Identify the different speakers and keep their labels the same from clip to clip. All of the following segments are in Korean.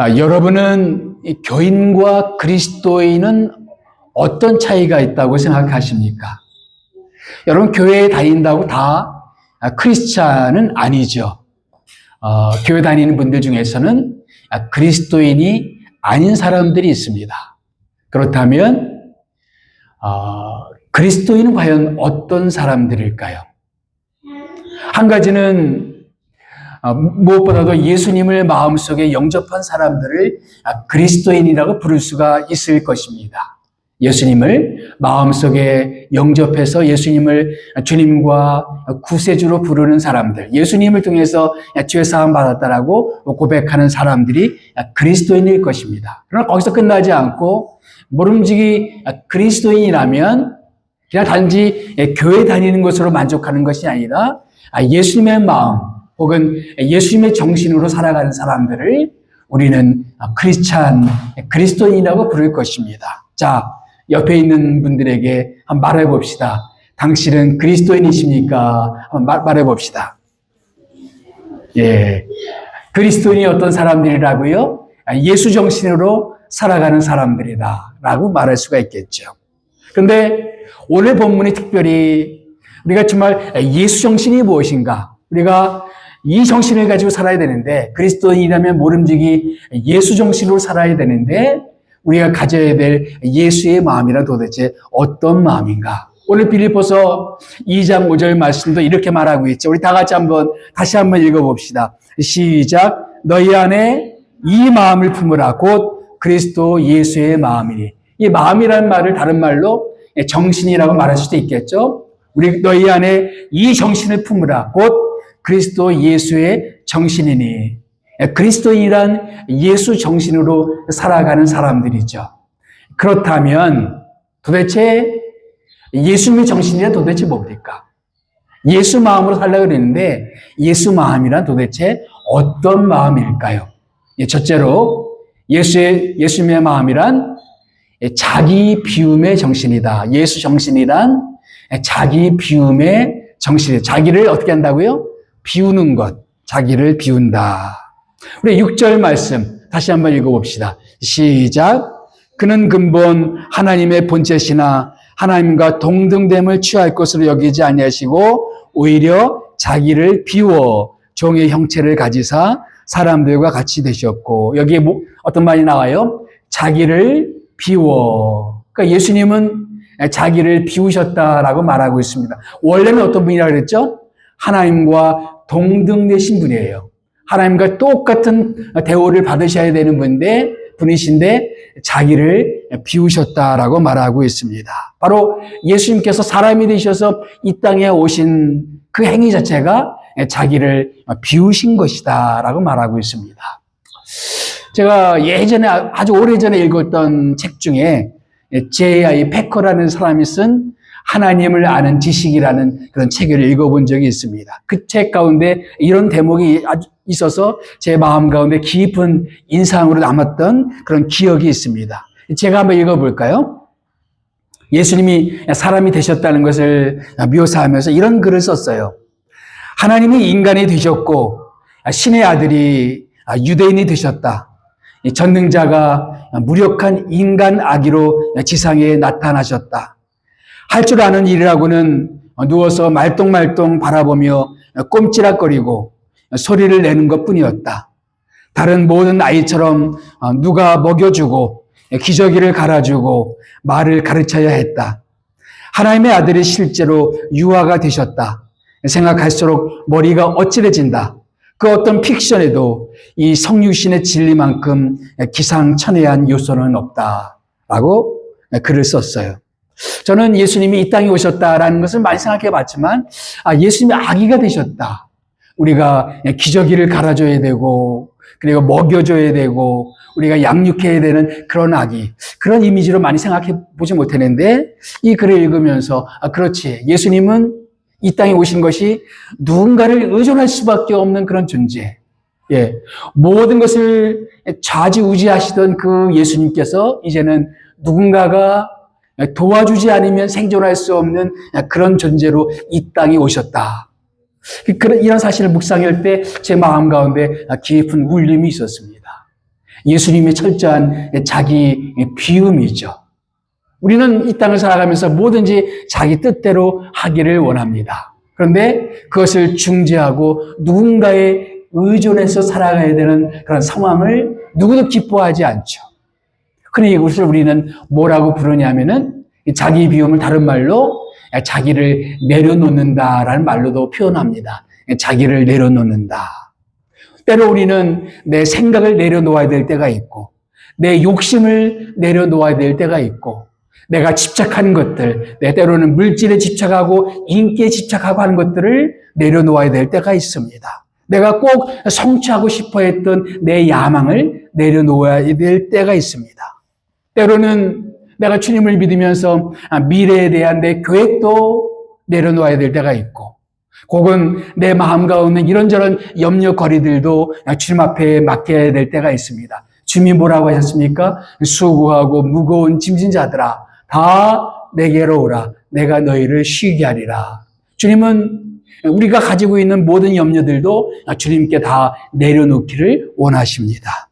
Speaker 1: 여러분은 이 교인과 그리스도인은 어떤 차이가 있다고 생각하십니까? 여러분, 교회에 다닌다고 다 크리스찬은 아니죠. 교회 다니는 분들 중에서는 그리스도인이 아닌 사람들이 있습니다. 그렇다면 그리스도인은 과연 어떤 사람들일까요? 한 가지는 무엇보다도 예수님을 마음속에 영접한 사람들을 그리스도인이라고 부를 수가 있을 것입니다. 예수님을 마음속에 영접해서 예수님을 주님과 구세주로 부르는 사람들, 예수님을 통해서 죄사함 받았다라고 고백하는 사람들이 그리스도인일 것입니다. 그러나 거기서 끝나지 않고 모름지기 그리스도인이라면 그냥 단지 교회 다니는 것으로 만족하는 것이 아니라 예수님의 마음 혹은 예수님의 정신으로 살아가는 사람들을 우리는 그리스도인이라고 부를 것입니다. 자, 옆에 있는 분들에게 한번 말해 봅시다. 당신은 그리스도인이십니까? 한번 말해 봅시다. 예. 그리스도인이 어떤 사람들이라고요? 예수 정신으로 살아가는 사람들이다 라고 말할 수가 있겠죠. 그런데 오늘 본문이 특별히 우리가 정말 예수 정신이 무엇인가? 우리가 이 정신을 가지고 살아야 되는데, 그리스도인이라면 모름지기 예수 정신으로 살아야 되는데, 우리가 가져야 될 예수의 마음이란 도대체 어떤 마음인가? 오늘 빌립보서 2장 5절 말씀도 이렇게 말하고 있죠. 우리 다 같이 다시 한번 읽어봅시다. 시작. 너희 안에 이 마음을 품으라. 곧 그리스도 예수의 마음이니. 이 마음이라는 말을 다른 말로 정신이라고 말할 수도 있겠죠. 너희 안에 이 정신을 품으라. 곧 그리스도 예수의 정신이니. 그리스도인이란 예수 정신으로 살아가는 사람들이죠. 그렇다면 도대체 예수님의 정신이란 도대체 뭡니까? 예수 마음으로 살려고 그랬는데 예수 마음이란 도대체 어떤 마음일까요? 첫째로 예수님의 마음이란 자기 비움의 정신이다. 예수 정신이란 자기 비움의 정신이다. 자기를 어떻게 한다고요? 비우는 것. 자기를 비운다. 우리 6절 말씀 다시 한번 읽어봅시다. 시작. 그는 근본 하나님의 본체시나 하나님과 동등됨을 취할 것으로 여기지 아니하시고 오히려 자기를 비워 종의 형체를 가지사 사람들과 같이 되셨고, 여기에 어떤 말이 나와요? 자기를 비워. 그러니까 예수님은 자기를 비우셨다라고 말하고 있습니다. 원래는 어떤 분이라고 그랬죠? 하나님과 동등되신 분이에요. 하나님과 똑같은 대우를 받으셔야 되는 분이신데 자기를 비우셨다라고 말하고 있습니다. 바로 예수님께서 사람이 되셔서 이 땅에 오신 그 행위 자체가 자기를 비우신 것이다라고 말하고 있습니다. 제가 예전에 아주 오래전에 읽었던 책 중에 J.I. 패커라는 사람이 쓴 하나님을 아는 지식이라는 그런 책을 읽어본 적이 있습니다. 그 책 가운데 이런 대목이 있어서 제 마음 가운데 깊은 인상으로 남았던 그런 기억이 있습니다. 제가 한번 읽어볼까요? 예수님이 사람이 되셨다는 것을 묘사하면서 이런 글을 썼어요. 하나님이 인간이 되셨고 신의 아들이 유대인이 되셨다. 전능자가 무력한 인간 아기로 지상에 나타나셨다. 할 줄 아는 일이라고는 누워서 말똥말똥 바라보며 꼼지락거리고 소리를 내는 것뿐이었다. 다른 모든 아이처럼 누가 먹여주고 기저귀를 갈아주고 말을 가르쳐야 했다. 하나님의 아들이 실제로 유아가 되셨다. 생각할수록 머리가 어찌해진다. 그 어떤 픽션에도 이 성육신의 진리만큼 기상천외한 요소는 없다라고 글을 썼어요. 저는 예수님이 이 땅에 오셨다라는 것을 많이 생각해 봤지만, 예수님이 아기가 되셨다. 우리가 기저귀를 갈아줘야 되고, 그리고 먹여줘야 되고, 우리가 양육해야 되는 그런 아기, 그런 이미지로 많이 생각해 보지 못했는데, 이 글을 읽으면서, 그렇지. 예수님은 이 땅에 오신 것이 누군가를 의존할 수밖에 없는 그런 존재. 예. 모든 것을 좌지우지하시던 그 예수님께서 이제는 누군가가 도와주지 않으면 생존할 수 없는 그런 존재로 이 땅에 오셨다. 이런 사실을 묵상할 때 제 마음 가운데 깊은 울림이 있었습니다. 예수님의 철저한 자기 비움이죠. 우리는 이 땅을 살아가면서 뭐든지 자기 뜻대로 하기를 원합니다. 그런데 그것을 중지하고 누군가에 의존해서 살아가야 되는 그런 상황을 누구도 기뻐하지 않죠. 흔히 이것을 우리는 뭐라고 부르냐면은 자기 비움을 다른 말로 자기를 내려놓는다라는 말로도 표현합니다. 자기를 내려놓는다. 때로 우리는 내 생각을 내려놓아야 될 때가 있고, 내 욕심을 내려놓아야 될 때가 있고, 내가 집착하는 것들, 때로는 물질에 집착하고 인기에 집착하고 하는 것들을 내려놓아야 될 때가 있습니다. 내가 꼭 성취하고 싶어 했던 내 야망을 내려놓아야 될 때가 있습니다. 때로는 내가 주님을 믿으면서 미래에 대한 내 계획도 내려놓아야 될 때가 있고, 혹은 내 마음 가운데 이런저런 염려거리들도 주님 앞에 맡겨야 될 때가 있습니다. 주님이 뭐라고 하셨습니까? 수고하고 무거운 짐진 자들아 다 내게로 오라. 내가 너희를 쉬게 하리라. 주님은 우리가 가지고 있는 모든 염려들도 주님께 다 내려놓기를 원하십니다.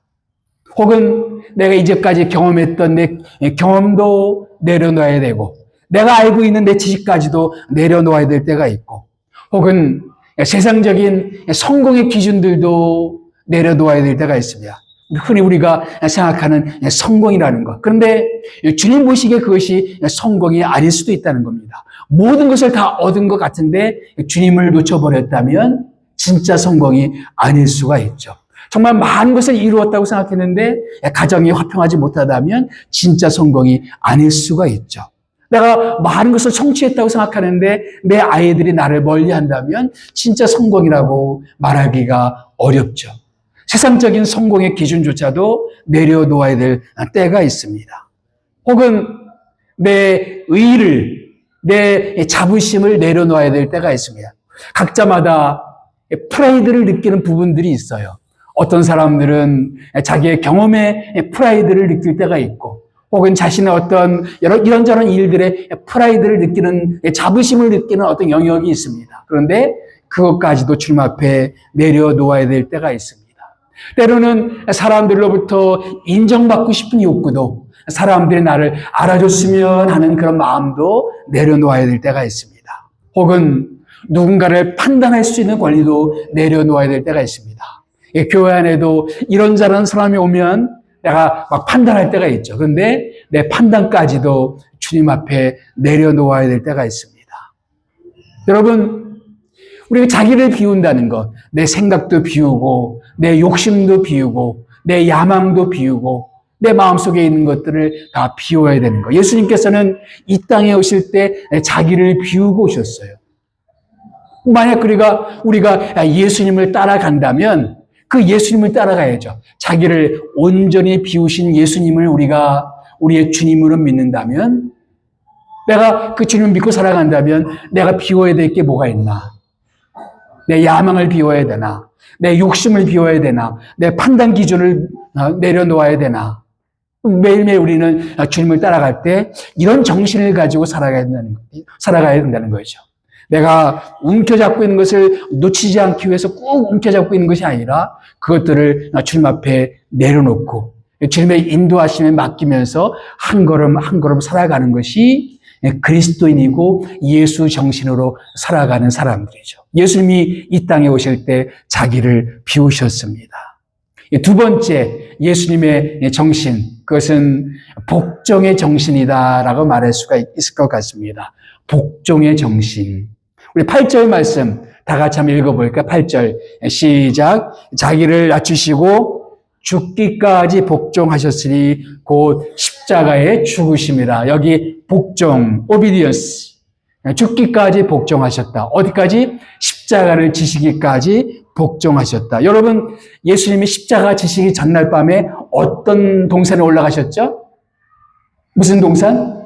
Speaker 1: 혹은 내가 이제까지 경험했던 내 경험도 내려놓아야 되고, 내가 알고 있는 내 지식까지도 내려놓아야 될 때가 있고, 혹은 세상적인 성공의 기준들도 내려놓아야 될 때가 있습니다. 흔히 우리가 생각하는 성공이라는 것. 그런데 주님 보시기에 그것이 성공이 아닐 수도 있다는 겁니다. 모든 것을 다 얻은 것 같은데 주님을 놓쳐버렸다면 진짜 성공이 아닐 수가 있죠. 정말 많은 것을 이루었다고 생각했는데 가정이 화평하지 못하다면 진짜 성공이 아닐 수가 있죠. 내가 많은 것을 성취했다고 생각하는데 내 아이들이 나를 멀리한다면 진짜 성공이라고 말하기가 어렵죠. 세상적인 성공의 기준조차도 내려놓아야 될 때가 있습니다. 혹은 내 의의를, 내 자부심을 내려놓아야 될 때가 있습니다. 각자마다 프라이드를 느끼는 부분들이 있어요. 어떤 사람들은 자기의 경험에 프라이드를 느낄 때가 있고, 혹은 자신의 어떤 이런저런 일들의 프라이드를 느끼는, 자부심을 느끼는 어떤 영역이 있습니다. 그런데 그것까지도 주님 앞에 내려놓아야 될 때가 있습니다. 때로는 사람들로부터 인정받고 싶은 욕구도, 사람들이 나를 알아줬으면 하는 그런 마음도 내려놓아야 될 때가 있습니다. 혹은 누군가를 판단할 수 있는 권리도 내려놓아야 될 때가 있습니다. 교회 안에도 이런저런 사람이 오면 내가 막 판단할 때가 있죠. 그런데 내 판단까지도 주님 앞에 내려놓아야 될 때가 있습니다. 여러분, 우리가 자기를 비운다는 것, 내 생각도 비우고, 내 욕심도 비우고, 내 야망도 비우고, 내 마음속에 있는 것들을 다 비워야 되는 것. 예수님께서는 이 땅에 오실 때 자기를 비우고 오셨어요. 만약 우리가 예수님을 따라간다면 그 예수님을 따라가야죠. 자기를 온전히 비우신 예수님을 우리가 우리의 주님으로 믿는다면, 내가 그 주님을 믿고 살아간다면 내가 비워야 될 게 뭐가 있나? 내 야망을 비워야 되나? 내 욕심을 비워야 되나? 내 판단 기준을 내려놓아야 되나? 매일매일 우리는 주님을 따라갈 때 이런 정신을 가지고 살아가야 된다는 거죠. 내가 움켜잡고 있는 것을 놓치지 않기 위해서 꾹 움켜잡고 있는 것이 아니라 그것들을 주님 앞에 내려놓고 주님의 인도하심에 맡기면서 한 걸음 한 걸음 살아가는 것이 그리스도인이고 예수 정신으로 살아가는 사람들이죠. 예수님이 이 땅에 오실 때 자기를 비우셨습니다. 두 번째 예수님의 정신, 그것은 복종의 정신이다라고 말할 수가 있을 것 같습니다. 복종의 정신. 우리 8절 말씀 다 같이 한번 읽어볼까요? 8절 시작. 자기를 낮추시고 죽기까지 복종하셨으니 곧 십자가에 죽으심이라. 여기 복종, obedience. 죽기까지 복종하셨다. 어디까지? 십자가를 지시기까지 복종하셨다. 여러분, 예수님이 십자가 지시기 전날 밤에 어떤 동산에 올라가셨죠? 무슨 동산?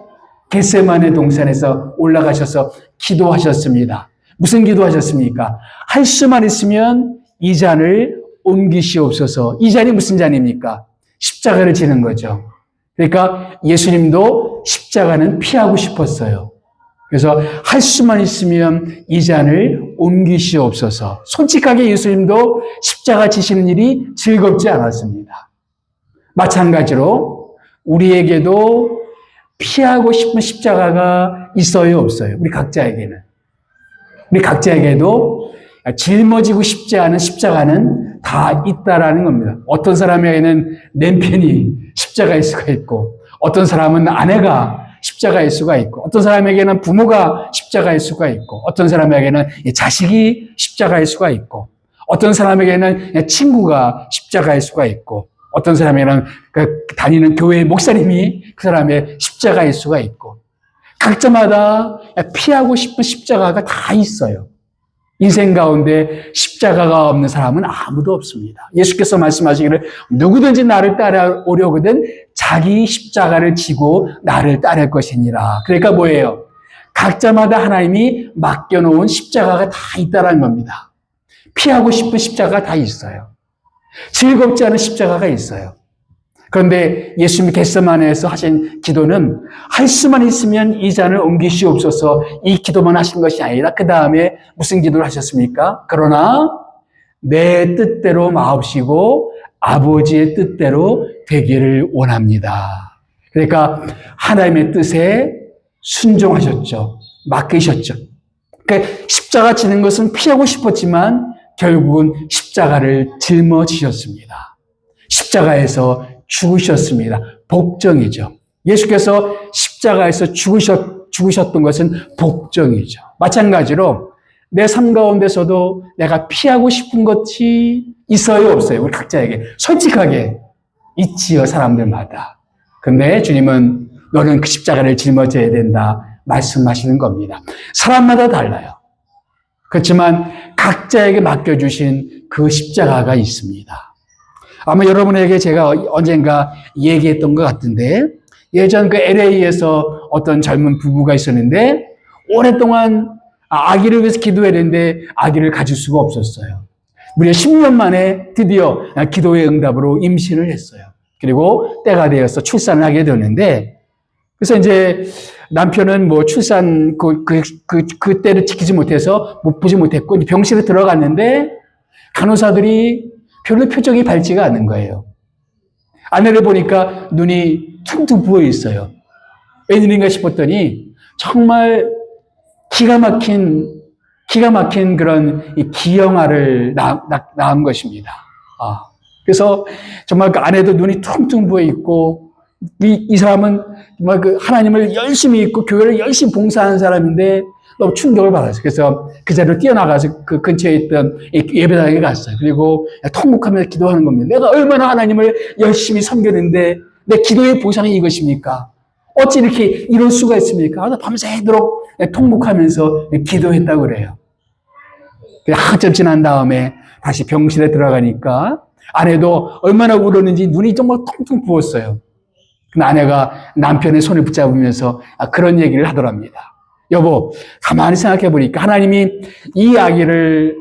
Speaker 1: 겟세마네 동산에서 올라가셔서 기도하셨습니다. 무슨 기도하셨습니까? 할 수만 있으면 이 잔을 옮기시옵소서. 이 잔이 무슨 잔입니까? 십자가를 지는 거죠. 그러니까 예수님도 십자가는 피하고 싶었어요. 그래서 할 수만 있으면 이 잔을 옮기시옵소서. 솔직하게 예수님도 십자가 지시는 일이 즐겁지 않았습니다. 마찬가지로 우리에게도 피하고 싶은 십자가가 있어요, 없어요? 우리 각자에게는. 우리 각자에게도 짊어지고 싶지 않은 십자가는 다 있다라는 겁니다. 어떤 사람에게는 남편이 십자가일 수가 있고, 어떤 사람은 아내가 십자가일 수가 있고, 어떤 사람에게는 부모가 십자가일 수가 있고, 어떤 사람에게는 자식이 십자가일 수가 있고, 어떤 사람에게는 친구가 십자가일 수가 있고, 어떤 사람에게는 다니는 교회 목사님이 그 사람의 십자가일 수가 있고, 각자마다 피하고 싶은 십자가가 다 있어요. 인생 가운데 십자가가 없는 사람은 아무도 없습니다. 예수께서 말씀하시기를 누구든지 나를 따라오려거든 자기 십자가를 지고 나를 따를 것이니라. 그러니까 뭐예요? 각자마다 하나님이 맡겨놓은 십자가가 다 있다는 겁니다. 피하고 싶은 십자가가 다 있어요. 즐겁지 않은 십자가가 있어요. 그런데 예수님이 겟세마네에서 하신 기도는 할 수만 있으면 이 잔을 옮기시옵소서, 이 기도만 하신 것이 아니라 그 다음에 무슨 기도를 하셨습니까? 그러나 내 뜻대로 마옵시고 아버지의 뜻대로 되기를 원합니다. 그러니까 하나님의 뜻에 순종하셨죠. 맡기셨죠. 그러니까 십자가 지는 것은 피하고 싶었지만 결국은 십자가를 짊어지셨습니다. 십자가에서 죽으셨습니다. 복정이죠. 예수께서 십자가에서 죽으셨던 것은 복정이죠. 마찬가지로 내 삶 가운데서도 내가 피하고 싶은 것이 있어요, 없어요? 우리 각자에게 솔직하게 있지요, 사람들마다. 근데 주님은 너는 그 십자가를 짊어져야 된다 말씀하시는 겁니다. 사람마다 달라요. 그렇지만 각자에게 맡겨주신 그 십자가가 있습니다. 아마 여러분에게 제가 언젠가 얘기했던 것 같은데, 예전 그 LA에서 어떤 젊은 부부가 있었는데 오랫동안 아기를 위해서 기도해야 되는데 아기를 가질 수가 없었어요. 무려 10년 만에 드디어 기도의 응답으로 임신을 했어요. 그리고 때가 되어서 출산을 하게 되었는데, 그래서 이제 남편은 뭐 출산 그 때를 지키지 못해서 못 보지 못했고 병실에 들어갔는데 간호사들이 별로 표정이 밝지가 않은 거예요. 아내를 보니까 눈이 퉁퉁 부어 있어요. 웬일인가 싶었더니 정말 기가 막힌 그런 기형아를 낳은 것입니다. 그래서 정말 그 아내도 눈이 퉁퉁 부어 있고, 이 사람은 정말 그 하나님을 열심히 믿고 교회를 열심히 봉사하는 사람인데 너무 충격을 받았어요. 그래서 그 자리로 뛰어나가서 그 근처에 있던 예배당에 갔어요. 그리고 통곡하면서 기도하는 겁니다. 내가 얼마나 하나님을 열심히 섬겼는데 내 기도의 보상이 이것입니까? 어찌 이렇게 이럴 수가 있습니까? 밤새도록 통곡하면서 기도했다고 그래요. 한참 지난 다음에 다시 병실에 들어가니까 아내도 얼마나 울었는지 눈이 정말 퉁퉁 부었어요. 근데 아내가 남편의 손을 붙잡으면서 그런 얘기를 하더랍니다. 여보, 가만히 생각해 보니까 하나님이 이 아기를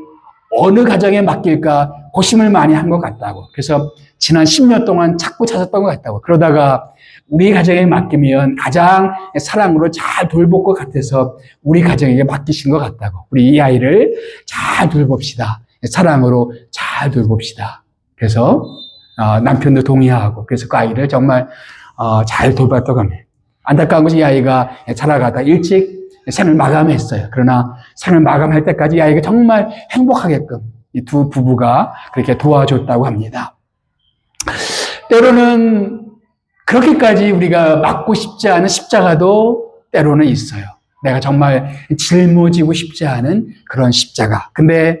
Speaker 1: 어느 가정에 맡길까 고심을 많이 한 것 같다고. 그래서 지난 10년 동안 찾고 찾았던 것 같다고. 그러다가 우리 가정에 맡기면 가장 사랑으로 잘 돌볼 것 같아서 우리 가정에게 맡기신 것 같다고. 우리 이 아이를 잘 돌봅시다. 사랑으로 잘 돌봅시다. 그래서 남편도 동의하고, 그래서 그 아이를 정말 잘 돌봤다고 합니다. 안타까운 것이 이 아이가 자라가다 일찍 생을 마감했어요. 그러나 생을 마감할 때까지 이 아이가 정말 행복하게끔 이 두 부부가 그렇게 도와줬다고 합니다. 때로는 그렇게까지 우리가 맡고 싶지 않은 십자가도 때로는 있어요. 내가 정말 짊어지고 싶지 않은 그런 십자가. 근데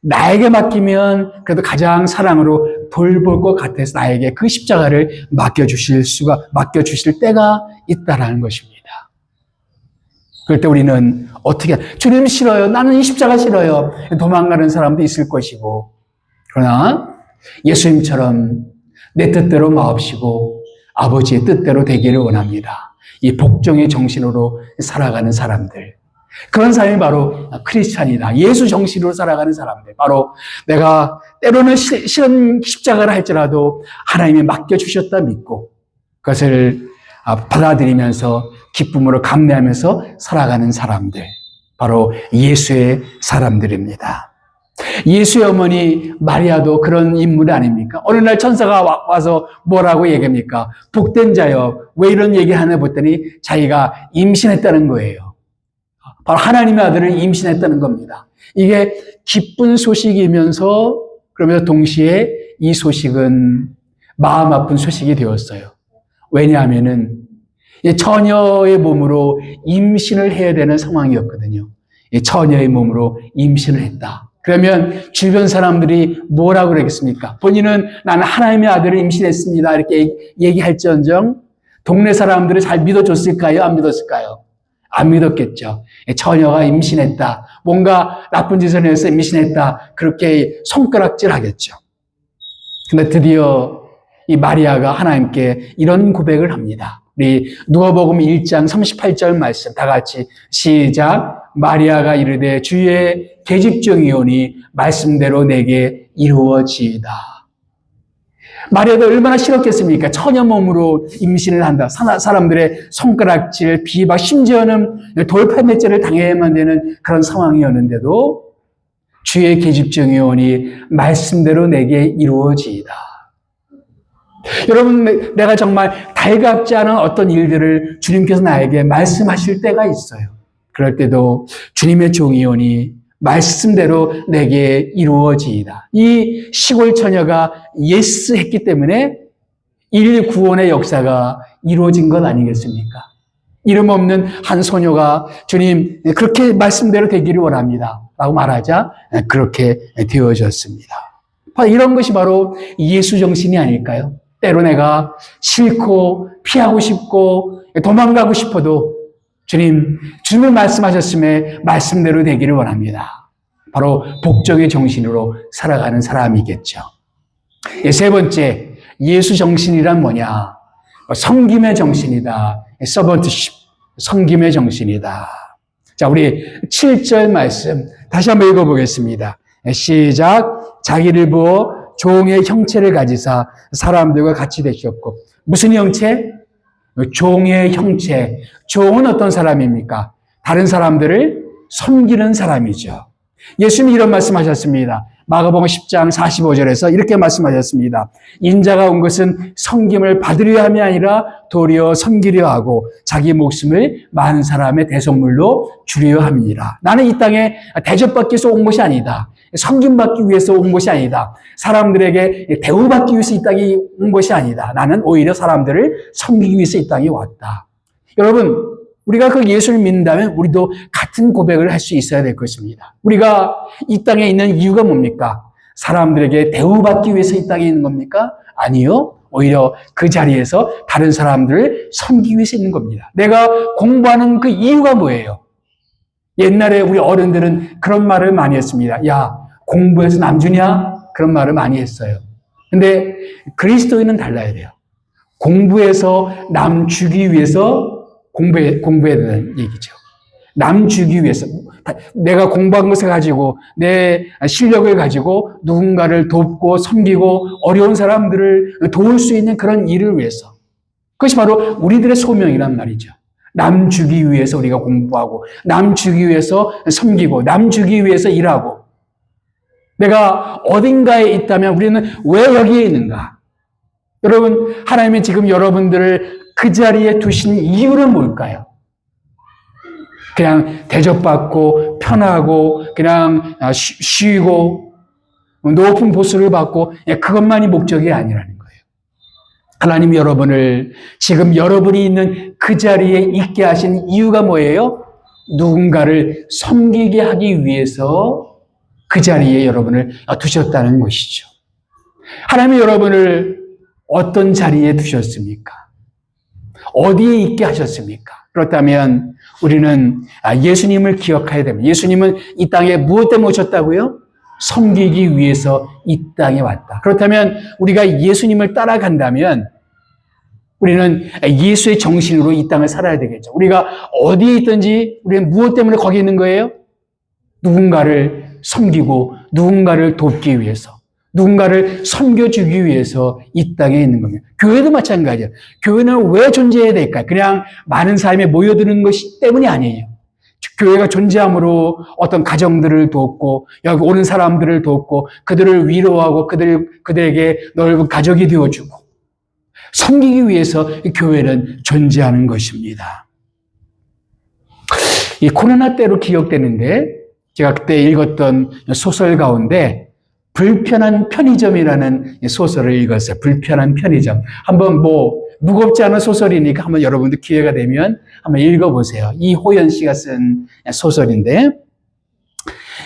Speaker 1: 나에게 맡기면 그래도 가장 사랑으로 돌볼 것 같아서 나에게 그 십자가를 맡겨주실 때가 있다라는 것입니다. 그럴 때 우리는 어떻게, 주님 싫어요. 나는 이 십자가 싫어요. 도망가는 사람도 있을 것이고. 그러나 예수님처럼 내 뜻대로 마옵시고 아버지의 뜻대로 되기를 원합니다. 이 복종의 정신으로 살아가는 사람들. 그런 사람이 바로 크리스찬이다. 예수 정신으로 살아가는 사람들. 바로 내가 때로는 싫은 십자가를 할지라도 하나님이 맡겨주셨다 믿고 그것을 받아들이면서 기쁨으로 감내하면서 살아가는 사람들. 바로 예수의 사람들입니다. 예수의 어머니 마리아도 그런 인물 아닙니까? 어느 날 천사가 와서 뭐라고 얘기합니까? 복된 자여, 왜 이런 얘기하나 봤더니 자기가 임신했다는 거예요. 바로 하나님의 아들을 임신했다는 겁니다. 이게 기쁜 소식이면서 그러면서 동시에 이 소식은 마음 아픈 소식이 되었어요. 왜냐하면은 처녀의 몸으로 임신을 해야 되는 상황이었거든요. 처녀의 몸으로 임신을 했다. 그러면 주변 사람들이 뭐라고 그러겠습니까? 본인은 나는 하나님의 아들을 임신했습니다. 이렇게 얘기할지언정 동네 사람들을 잘 믿어줬을까요? 안 믿었을까요? 안 믿었겠죠. 처녀가 임신했다. 뭔가 나쁜 짓을 해서 임신했다. 그렇게 손가락질 하겠죠. 근데 드디어 이 마리아가 하나님께 이런 고백을 합니다. 우리 누가복음 1장 38절 말씀 다 같이 시작. 마리아가 이르되 주의 계집종이오니 말씀대로 내게 이루어지이다. 마리아가 얼마나 싫었겠습니까? 처녀 몸으로 임신을 한다. 사람들의 손가락질, 비박, 심지어는 돌팔매질을 당해야만 되는 그런 상황이었는데도 주의 계집종이오니 말씀대로 내게 이루어지이다. 여러분, 내가 정말 달갑지 않은 어떤 일들을 주님께서 나에게 말씀하실 때가 있어요. 그럴 때도 주님의 종이오니 말씀대로 내게 이루어지이다. 이 시골 처녀가 예스 했기 때문에 인류 구원의 역사가 이루어진 것 아니겠습니까? 이름 없는 한 소녀가 주님 그렇게 말씀대로 되기를 원합니다 라고 말하자 그렇게 되어졌습니다. 이런 것이 바로 예수 정신이 아닐까요? 때로 내가 싫고 피하고 싶고 도망가고 싶어도 주님을 말씀하셨음에 말씀대로 되기를 원합니다. 바로 복종의 정신으로 살아가는 사람이겠죠. 세 번째, 예수 정신이란 뭐냐? 섬김의 정신이다. 서번트십, 섬김의 정신이다. 자, 우리 7절 말씀 다시 한번 읽어보겠습니다. 시작. 자기를 부어 종의 형체를 가지사 사람들과 같이 되셨고, 무슨 형체? 종의 형체. 종은 어떤 사람입니까? 다른 사람들을 섬기는 사람이죠. 예수님이 이런 말씀하셨습니다. 마가복음 10장 45절에서 이렇게 말씀하셨습니다. 인자가 온 것은 섬김을 받으려 함이 아니라 도리어 섬기려 하고 자기 목숨을 많은 사람의 대속물로 주려 함이니라. 나는 이 땅에 대접받기 위해서 온 것이 아니다. 섬김받기 위해서 온 것이 아니다. 사람들에게 대우받기 위해서 이 땅에 온 것이 아니다. 나는 오히려 사람들을 섬기기 위해서 이 땅에 왔다. 여러분, 우리가 그 예수를 믿는다면 우리도 같은 고백을 할 수 있어야 될 것입니다. 우리가 이 땅에 있는 이유가 뭡니까? 사람들에게 대우받기 위해서 이 땅에 있는 겁니까? 아니요. 오히려 그 자리에서 다른 사람들을 섬기기 위해서 있는 겁니다. 내가 공부하는 그 이유가 뭐예요? 옛날에 우리 어른들은 그런 말을 많이 했습니다. 야, 공부해서 남 주냐? 그런 말을 많이 했어요. 근데 그리스도인은 달라야 돼요. 공부해서 남 주기 위해서 공부해야 되는 얘기죠. 남 주기 위해서. 내가 공부한 것을 가지고 내 실력을 가지고 누군가를 돕고 섬기고 어려운 사람들을 도울 수 있는 그런 일을 위해서. 그것이 바로 우리들의 소명이란 말이죠. 남 주기 위해서 우리가 공부하고 남 주기 위해서 섬기고 남 주기 위해서 일하고 내가 어딘가에 있다면 우리는 왜 여기에 있는가? 여러분, 하나님이 지금 여러분들을 그 자리에 두신 이유는 뭘까요? 그냥 대접받고 편하고 그냥 쉬고 높은 보수를 받고 그것만이 목적이 아니라는 거예요. 하나님이 여러분을 지금 여러분이 있는 그 자리에 있게 하신 이유가 뭐예요? 누군가를 섬기게 하기 위해서 그 자리에 여러분을 두셨다는 것이죠. 하나님이 여러분을 어떤 자리에 두셨습니까? 어디에 있게 하셨습니까? 그렇다면 우리는 예수님을 기억해야 됩니다. 예수님은 이 땅에 무엇 때문에 오셨다고요? 섬기기 위해서 이 땅에 왔다. 그렇다면 우리가 예수님을 따라간다면 우리는 예수의 정신으로 이 땅을 살아야 되겠죠. 우리가 어디에 있든지 우리는 무엇 때문에 거기 있는 거예요? 누군가를 섬기고 누군가를 돕기 위해서, 누군가를 섬겨주기 위해서 이 땅에 있는 겁니다. 교회도 마찬가지예요. 교회는 왜 존재해야 될까요? 그냥 많은 사람이 모여드는 것이 때문이 아니에요. 교회가 존재함으로 어떤 가정들을 돕고 여기 오는 사람들을 돕고 그들을 위로하고 그들에게 넓은 가족이 되어주고 섬기기 위해서 이 교회는 존재하는 것입니다. 이 코로나 때로 기억되는데 제가 그때 읽었던 소설 가운데 불편한 편의점이라는 소설을 읽었어요. 불편한 편의점. 한번 무겁지 않은 소설이니까 한번 여러분들 기회가 되면 한번 읽어보세요. 이호연 씨가 쓴 소설인데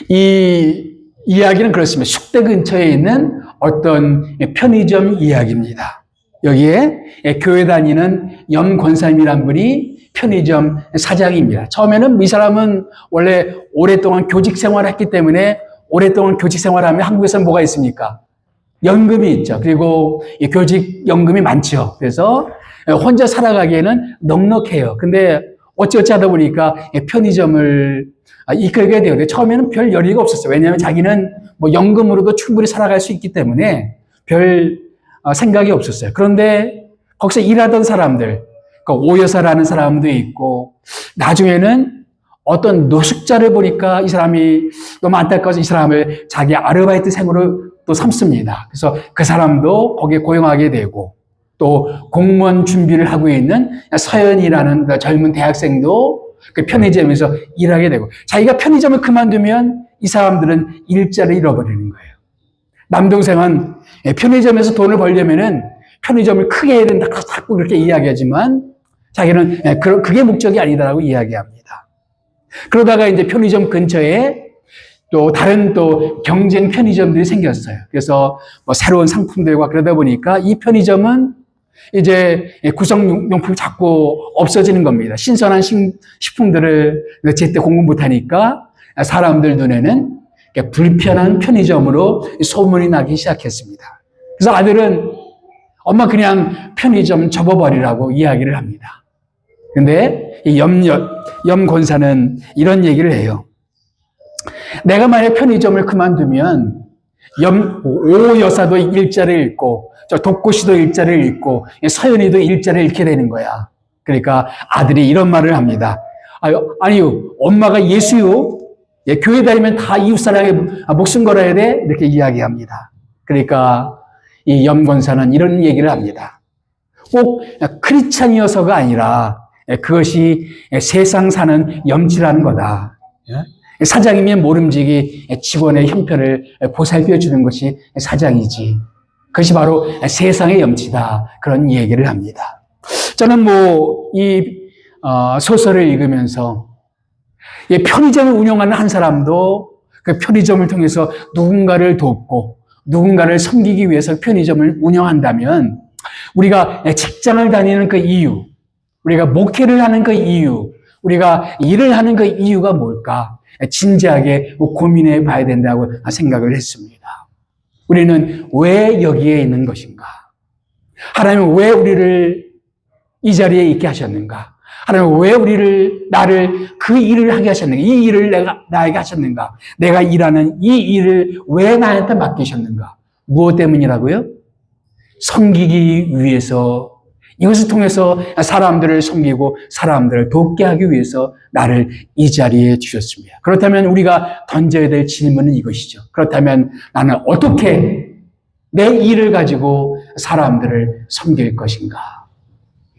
Speaker 1: 이 이야기는 그렇습니다. 숙대 근처에 있는 어떤 편의점 이야기입니다. 여기에 교회 다니는 염 권사님이란 분이 편의점 사장입니다. 처음에는 이 사람은 원래 오랫동안 교직 생활을 했기 때문에 오랫동안 교직 생활하면 한국에서는 뭐가 있습니까? 연금이 있죠. 그리고 이 교직 연금이 많죠. 그래서 혼자 살아가기에는 넉넉해요. 근데 어찌어찌 하다 보니까 편의점을 이끌게 돼요. 처음에는 별 열의가 없었어요. 왜냐하면 자기는 연금으로도 충분히 살아갈 수 있기 때문에 별 생각이 없었어요. 그런데 거기서 일하던 사람들, 오여사라는 사람도 있고 나중에는 어떤 노숙자를 보니까 이 사람이 너무 안타까워서 이 사람을 자기 아르바이트생으로 또 삼습니다. 그래서 그 사람도 거기에 고용하게 되고 또 공무원 준비를 하고 있는 서연이라는 그 젊은 대학생도 그 편의점에서 일하게 되고 자기가 편의점을 그만두면 이 사람들은 일자리를 잃어버리는 거예요. 남동생은 편의점에서 돈을 벌려면은 편의점을 크게 해야 된다 자꾸 그렇게 이야기하지만 자기는 그게 목적이 아니다라고 이야기합니다. 그러다가 이제 편의점 근처에 또 다른 또 경쟁 편의점들이 생겼어요. 그래서 새로운 상품들과 그러다 보니까 이 편의점은 이제 구성용품이 자꾸 없어지는 겁니다. 신선한 식품들을 제때 공급 못하니까 사람들 눈에는 불편한 편의점으로 소문이 나기 시작했습니다. 그래서 아들은 엄마 그냥 편의점 접어버리라고 이야기를 합니다. 근데 이 염 권사는 이런 얘기를 해요. 내가 만약 편의점을 그만두면 오 여사도 일자리를 잃고 저 독고 씨도 일자리를 잃고 서연이도 일자리를 잃게 되는 거야. 그러니까 아들이 이런 말을 합니다. 아니요, 엄마가 예수요. 교회 다니면 다 이웃사랑에 목숨 걸어야 돼. 이렇게 이야기합니다. 그러니까 이 염 권사는 이런 얘기를 합니다. 꼭 크리스찬이어서가 아니라 그것이 세상 사는 염치라는 거다. 사장이면 모름지기 직원의 형편을 보살펴 주는 것이 사장이지. 그것이 바로 세상의 염치다. 그런 얘기를 합니다. 저는 이 소설을 읽으면서 편의점을 운영하는 한 사람도 그 편의점을 통해서 누군가를 돕고 누군가를 섬기기 위해서 편의점을 운영한다면 우리가 직장을 다니는 그 이유, 우리가 목회를 하는 그 이유, 우리가 일을 하는 그 이유가 뭘까? 진지하게 고민해 봐야 된다고 생각을 했습니다. 우리는 왜 여기에 있는 것인가? 하나님은 왜 우리를 이 자리에 있게 하셨는가? 하나님은 왜 나를 그 일을 하게 하셨는가? 이 일을 나에게 하셨는가? 내가 일하는 이 일을 왜 나한테 맡기셨는가? 무엇 때문이라고요? 섬기기 위해서, 이것을 통해서 사람들을 섬기고 사람들을 돕게 하기 위해서 나를 이 자리에 주셨습니다. 그렇다면 우리가 던져야 될 질문은 이것이죠. 그렇다면 나는 어떻게 내 일을 가지고 사람들을 섬길 것인가?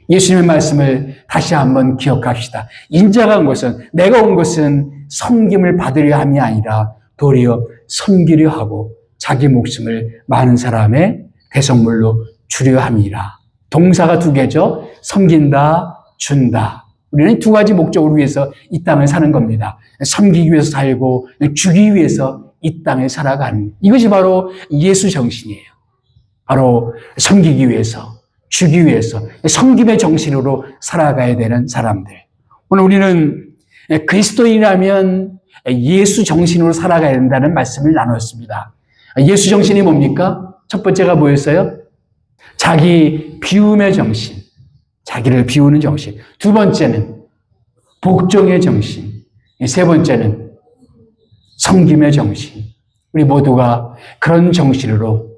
Speaker 1: 예수님의 말씀을 다시 한번 기억합시다. 인자가 온 것은, 내가 온 것은 섬김을 받으려 함이 아니라 도리어 섬기려 하고 자기 목숨을 많은 사람의 대성물로 주려 함이라. 동사가 두 개죠. 섬긴다, 준다. 우리는 두 가지 목적을 위해서 이 땅을 사는 겁니다. 섬기기 위해서 살고 주기 위해서 이 땅을 살아가는, 이것이 바로 예수 정신이에요. 바로 섬기기 위해서, 주기 위해서 섬김의 정신으로 살아가야 되는 사람들. 오늘 우리는 그리스도인이라면 예수 정신으로 살아가야 된다는 말씀을 나눴습니다. 예수 정신이 뭡니까? 첫 번째가 뭐였어요? 자기 비움의 정신, 자기를 비우는 정신. 두 번째는 복종의 정신. 세 번째는 섬김의 정신. 우리 모두가 그런 정신으로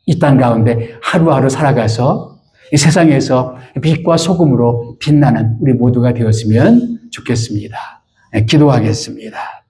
Speaker 1: 이 땅 가운데 하루하루 살아가서 이 세상에서 빛과 소금으로 빛나는 우리 모두가 되었으면 좋겠습니다. 기도하겠습니다.